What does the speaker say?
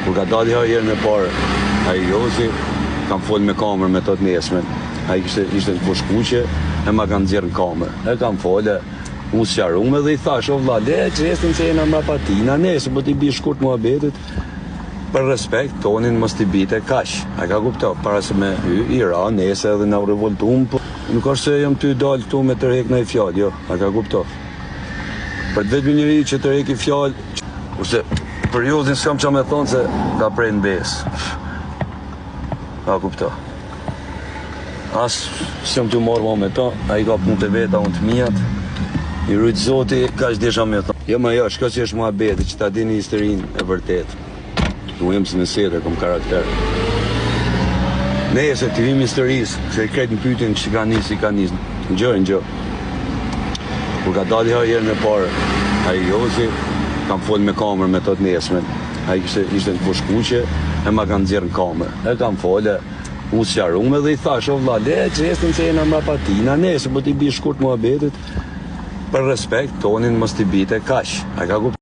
Kur ka dali herën e parë, ai Jozi kam folë me kamerë me tot nesmen. Ai ishte në fushkuqe e ma kanë nxjerrë në kamerë. E kam folë, unë sqarume dhe i thash, o vlla, le çestin se jena mra patina, nëse po t'i bi shkurt muhabetit, për respekt tonin mos t'i bite kaq. A ka kupto, para se me i ra, nese edhe na revoltum, po nuk është se jam ty dal këtu me tërhek në i fjallë, jo, a ka kupto. Për të vetëm njëri që tërhek i fjallë, kurse periudhin s'kam qa me thonë se ka prej në besë. A kupto. As s'jam t'ju marrë me ta, a i ka punë të veta, unë të mijat, i rujtë zoti, ka që desha me thonë. Jo, ma jo, shko që është muhabeti, që ta dini historinë e vërtet. Nuk jem së nësete, kom karakter. Neje se t'i vim historisë, se i kretë në pytin që ka njësë, i ka njësë. Në kur ka dali herën e parë, a i Jozi, kam folë me kamerë me tot nesmen. A i ishte në fushkuqe e ma kanë nxjerrë në kamerë. E kam folë, unë sqarume dhe i thash, o vlla, le çestin se jena mra patina, nëse po t'i bi shkurt muhabetit, për respekt tonin mos t'i bite kaq. A ka kuptuar?